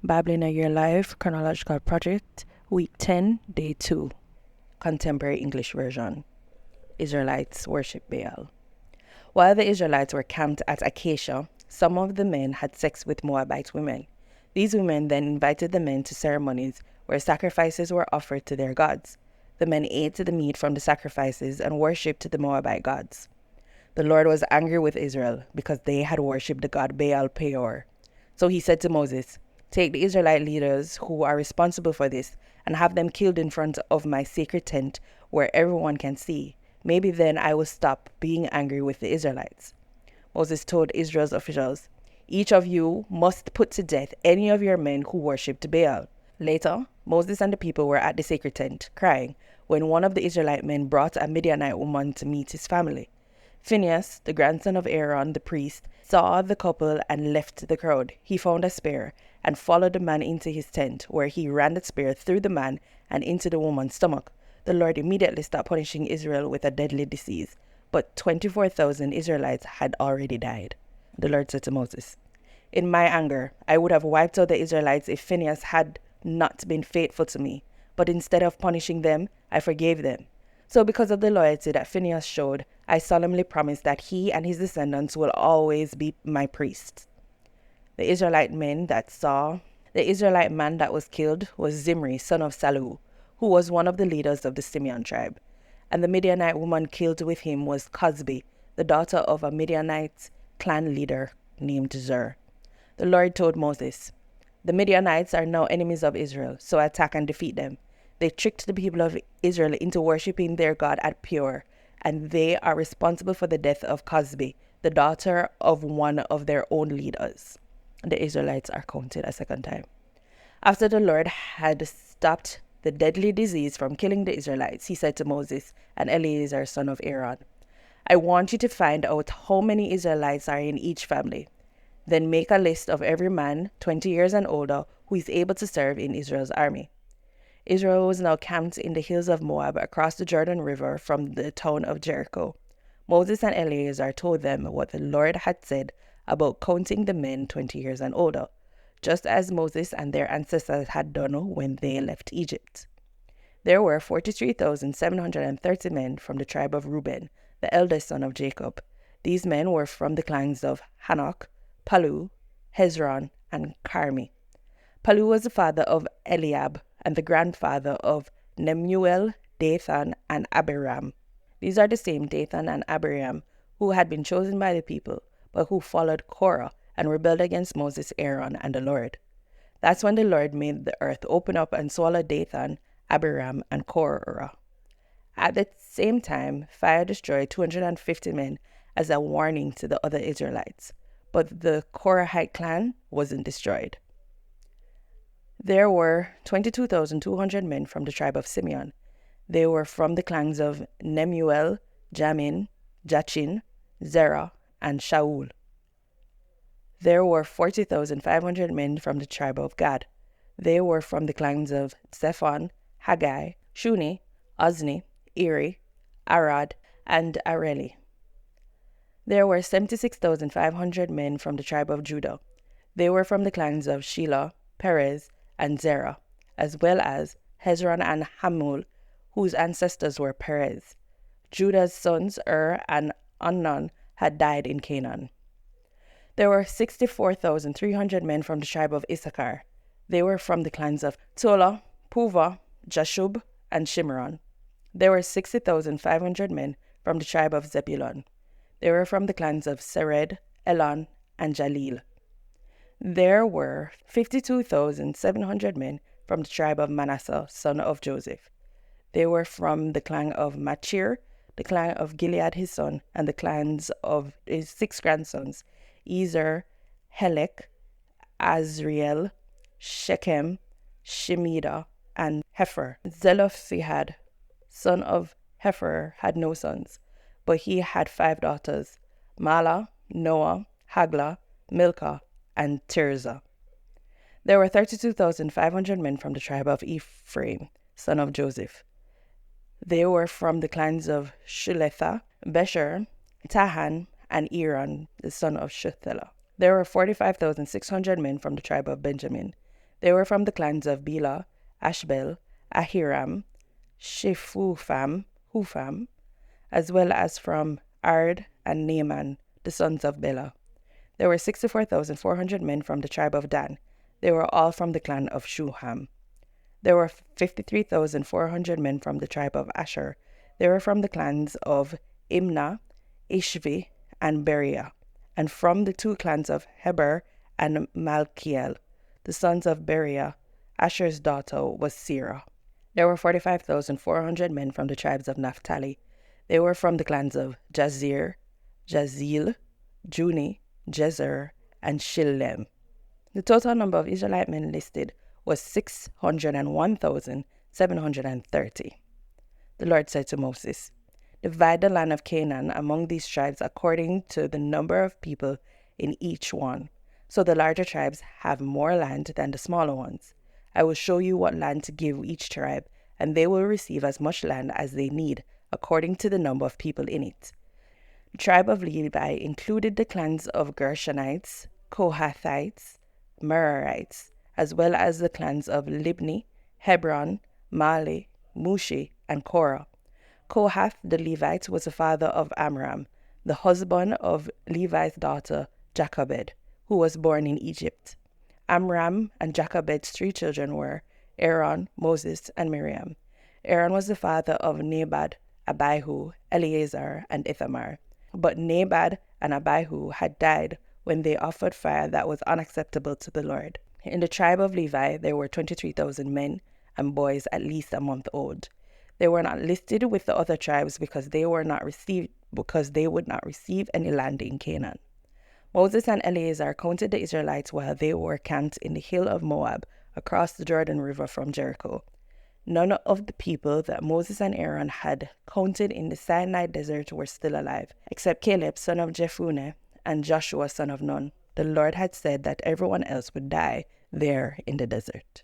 Bible in a Year Live, Chronological Project, Week 10, Day 2, Contemporary English Version. Israelites worship Baal. While the Israelites were camped at Acacia, some of the men had sex with Moabite women. These women then invited the men to ceremonies where sacrifices were offered to their gods. The men ate the meat from the sacrifices and worshipped the Moabite gods. The Lord was angry with Israel because they had worshipped the god Biayl.Project. So he said to Moses, "Take the Israelite leaders who are responsible for this and have them killed in front of my sacred tent where everyone can see. Maybe then I will stop being angry with the Israelites." Moses told Israel's officials, "Each of you must put to death any of your men who worshipped Baal." Later, Moses and the people were at the sacred tent, crying, when one of the Israelite men brought a Midianite woman to meet his family. Phinehas, the grandson of Aaron the priest, saw the couple and left the crowd. He found a spear and followed the man into his tent, where he ran the spear through the man and into the woman's stomach. The Lord immediately stopped punishing Israel with a deadly disease, but 24,000 Israelites had already died. The Lord said to Moses, "In my anger, I would have wiped out the Israelites if Phinehas had not been faithful to me, but instead of punishing them, I forgave them. So because of the loyalty that Phinehas showed, I solemnly promise that he and his descendants will always be my priests." The Israelite man that was killed was Zimri, son of Salu, who was one of the leaders of the Simeon tribe. And the Midianite woman killed with him was Cosbi, the daughter of a Midianite clan leader named Zer. The Lord told Moses, "The Midianites are now enemies of Israel, so attack and defeat them. They tricked the people of Israel into worshipping their God at Peor, and they are responsible for the death of Cosbi, the daughter of one of their own leaders." The Israelites are counted a second time. After the Lord had stopped the deadly disease from killing the Israelites, he said to Moses and Eleazar, son of Aaron, "I want you to find out how many Israelites are in each family. Then make a list of every man 20 years and older who is able to serve in Israel's army." Israel was now camped in the hills of Moab across the Jordan River from the town of Jericho. Moses and Eleazar told them what the Lord had said about counting the men 20 years and older, just as Moses and their ancestors had done when they left Egypt. There were 43,730 men from the tribe of Reuben, the eldest son of Jacob. These men were from the clans of Hanok, Palu, Hezron, and Carmi. Palu was the father of Eliab and the grandfather of Nemuel, Dathan, and Abiram. These are the same Dathan and Abiram who had been chosen by the people, but who followed Korah and rebelled against Moses, Aaron, and the Lord. That's when the Lord made the earth open up and swallow Dathan, Abiram, and Korah. At the same time, fire destroyed 250 men as a warning to the other Israelites, but the Korahite clan wasn't destroyed. There were 22,200 men from the tribe of Simeon. They were from the clans of Nemuel, Jamin, Jachin, Zerah, and Shaul. There were 40,500 men from the tribe of Gad. They were from the clans of Zephon, Haggai, Shuni, Ozni, Eri, Arad, and Areli. There were 76,500 men from the tribe of Judah. They were from the clans of Shelah, Perez, and Zerah, as well as Hezron and Hamul, whose ancestors were Perez. Judah's sons and Amnon had died in Canaan. There were 64,300 men from the tribe of Issachar. They were from the clans of Tola, Puvah, Jashub, and Shimron. There were 60,500 men from the tribe of Zebulun. They were from the clans of Sered, Elon, and Jalil. There were 52,700 men from the tribe of Manasseh, son of Joseph. They were from the clan of Machir, the clan of Gilead his son, and the clans of his 6 grandsons, Ezer, Helek, Azriel, Shechem, Shemida, and Hefer. Zelophehad, son of Hefer, had no sons, but he had 5 daughters, Mala, Noah, Hagla, Milcah, and Tirzah. There were 32,500 men from the tribe of Ephraim, son of Joseph. They were from the clans of Shuletha, Besher, Tahan, and Eran, the son of Shuthelah. There were 45,600 men from the tribe of Benjamin. They were from the clans of Bela, Ashbel, Ahiram, Hufam, as well as from Ard and Naaman, the sons of Bela. There were 64,400 men from the tribe of Dan. They were all from the clan of Shuham. There were 53,400 men from the tribe of Asher. They were from the clans of Imnah, Ishvi, and Beriah, and from the two clans of Heber and Malkiel, the sons of Beriah. Asher's daughter was Serah. There were 45,400 men from the tribes of Naphtali. They were from the clans of Jazir, Jazeel, Juni, Jezer, and Shillem. The total number of Israelite men listed was 601,730. The Lord said to Moses, "Divide the land of Canaan among these tribes according to the number of people in each one. So the larger tribes have more land than the smaller ones. I will show you what land to give each tribe, and they will receive as much land as they need, according to the number of people in it." The tribe of Levi included the clans of Gershonites, Kohathites, Merarites, as well as the clans of Libni, Hebron, Mali, Mushi, and Korah. Kohath the Levite was the father of Amram, the husband of Levi's daughter Jochebed, who was born in Egypt. Amram and Jochebed's three children were Aaron, Moses, and Miriam. Aaron was the father of Nabad, Abihu, Eleazar, and Ithamar. But Nabad and Abihu had died when they offered fire that was unacceptable to the Lord. In the tribe of Levi, there were 23,000 men and boys at least a month old. They were not listed with the other tribes because they would not receive any land in Canaan. Moses and Eleazar counted the Israelites while they were camped in the hill of Moab, across the Jordan River from Jericho. None of the people that Moses and Aaron had counted in the Sinai desert were still alive, except Caleb, son of Jephunneh, and Joshua, son of Nun. The Lord had said that everyone else would die there in the desert.